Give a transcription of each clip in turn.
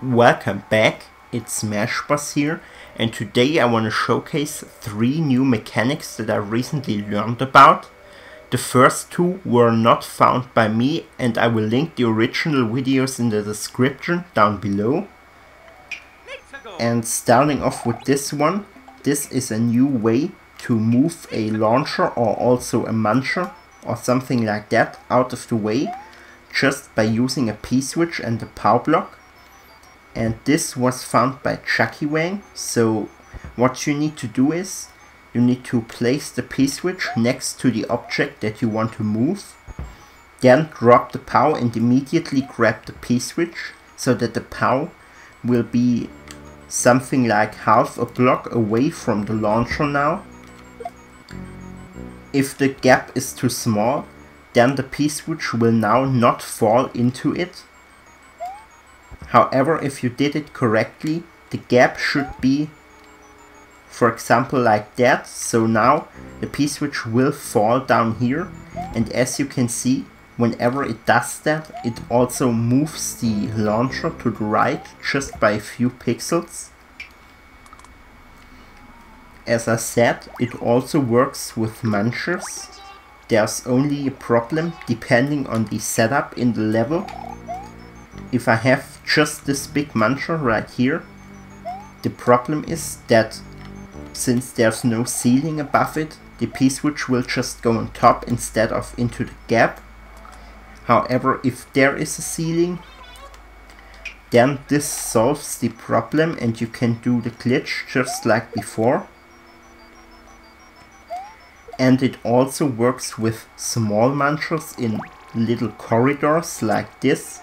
Welcome back, it's Smashboss here, and today I want to showcase 3 new mechanics that I recently learned about. The first 2 were not found by me, and I will link the original videos in the description down below. And starting off with this one, this is a new way to move a launcher or also a muncher or something like that out of the way just by using a P-switch and a POW block. And this was found by Chucky Wang. So what you need to do is you need to place the P-switch next to the object that you want to move, then drop the POW and immediately grab the P-switch so that the POW will be something like half a block away from the launcher now. If the gap is too small, then the P-switch will now not fall into it. However, if you did it correctly, the gap should be, for example, like that. So now the P-switch will fall down here, and as you can see, whenever it does that, it also moves the launcher to the right just by a few pixels. As I said, it also works with munchers. There's only a problem depending on the setup in the level. If I have just this big muncher right here, the problem is that since there's no ceiling above it, the P-switch will just go on top instead of into the gap. However, if there is a ceiling, then this solves the problem and you can do the glitch just like before. And it also works with small munchers in little corridors like this.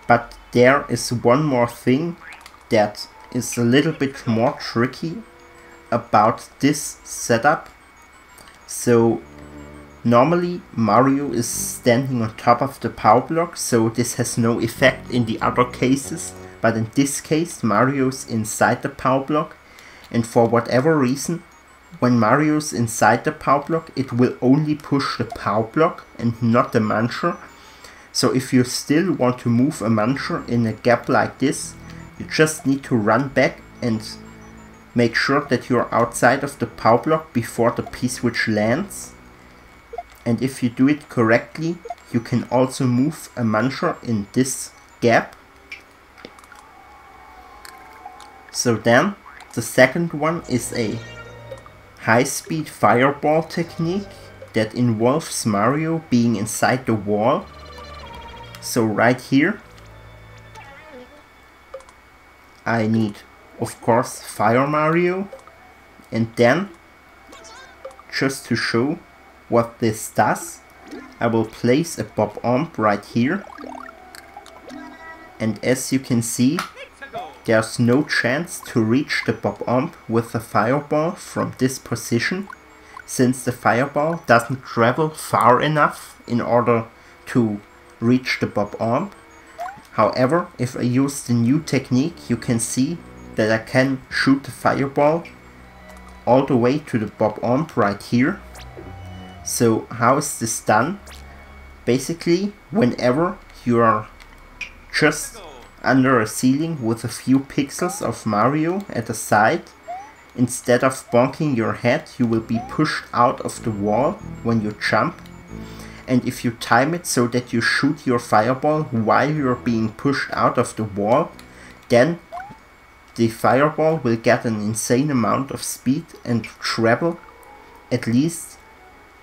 But there is one more thing that is a little bit more tricky about this setup. So normally Mario is standing on top of the POW block, so this has no effect in the other cases. But in this case Mario's inside the POW block, and for whatever reason, when Mario's inside the POW block, it will only push the POW block and not the muncher. So if you still want to move a muncher in a gap like this, you just need to run back and make sure that you're outside of the POW block before the P-switch lands. And if you do it correctly, you can also move a muncher in this gap. So then, the second one is a high-speed fireball technique that involves Mario being inside the wall. So right here I need, of course, Fire Mario, and then, just to show what this does, I will place a POW right here, and as you can see, there's no chance to reach the POW with a fireball from this position, since the fireball doesn't travel far enough in order to reach the POW. However, if I use the new technique, you can see that I can shoot the fireball all the way to the POW right here. So how is this done? Basically, whenever you are just under a ceiling with a few pixels of Mario at the side, instead of bonking your head, you will be pushed out of the wall when you jump. And if you time it so that you shoot your fireball while you're being pushed out of the wall, then the fireball will get an insane amount of speed and travel. At least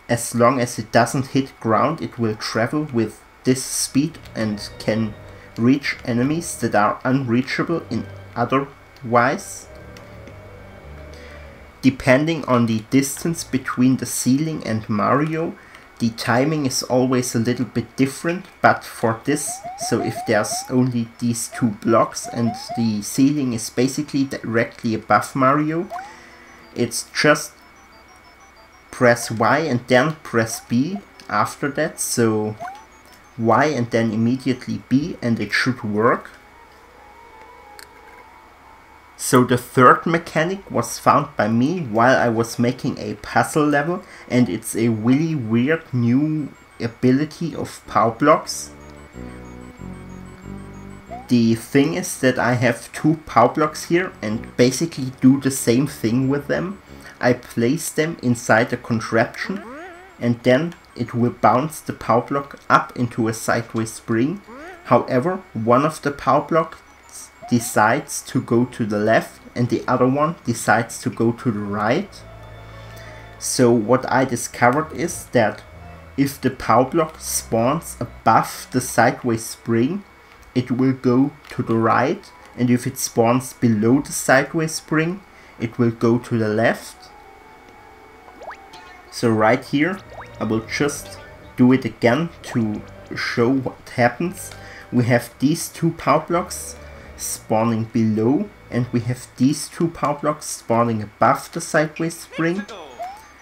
as long as it doesn't hit ground, it will travel with this speed and can reach enemies that are unreachable in otherwise. Depending on the distance between the ceiling and Mario, the timing is always a little bit different, but for this, so if there's only these 2 blocks and the ceiling is basically directly above Mario, it's just press Y and then press B after that, so Y and then immediately B, and it should work. So the third mechanic was found by me while I was making a puzzle level, and it's a really weird new ability of POW blocks. The thing is that I have two POW blocks here and basically do the same thing with them. I place them inside a contraption and then it will bounce the POW block up into a sideways spring. However, one of the POW blocks decides to go to the left and the other one decides to go to the right. So what I discovered is that if the POW block spawns above the sideways spring, it will go to the right, and if it spawns below the sideways spring, it will go to the left. So right here, I will just do it again to show what happens. We have these two POW blocks spawning below, and we have these two POW blocks spawning above the sideways spring.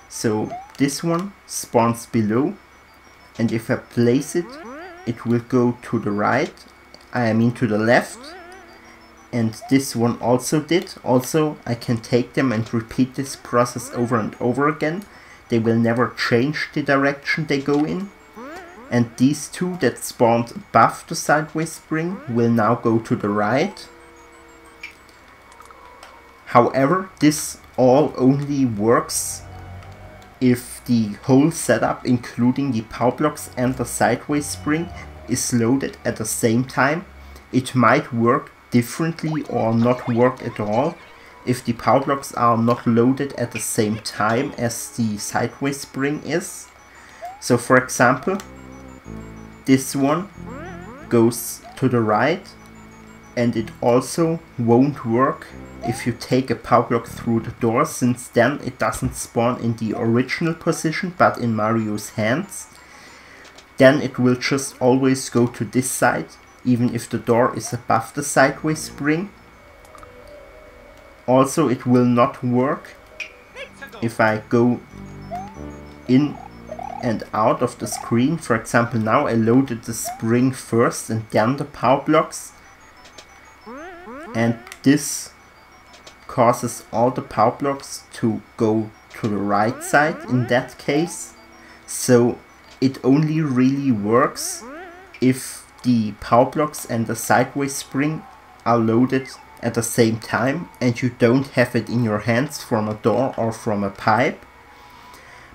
So this one spawns below, and if I place it, it will go to the right, to the left, and this one also did. Also, I can take them and repeat this process over and over again. They will never change the direction they go in. And these two that spawned above the sideways spring will now go to the right. However, this all only works if the whole setup, including the POW blocks and the sideways spring, is loaded at the same time. It might work differently or not work at all if the POW blocks are not loaded at the same time as the sideways spring is. So for example, this one goes to the right, and it also won't work if you take a POW block through the door, since then it doesn't spawn in the original position but in Mario's hands. Then it will just always go to this side, even if the door is above the sideways spring. Also, it will not work if I go in and out of the screen. For example, now I loaded the spring first and then the POW blocks, and this causes all the POW blocks to go to the right side in that case. So it only really works if the POW blocks and the sideways spring are loaded at the same time and you don't have it in your hands from a door or from a pipe.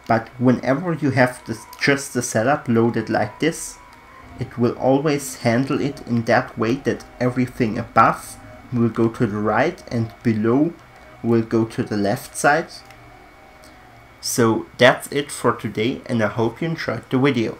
But whenever you have just the setup loaded like this, it will always handle it in that way that everything above will go to the right and below will go to the left side. So that's it for today, and I hope you enjoyed the video.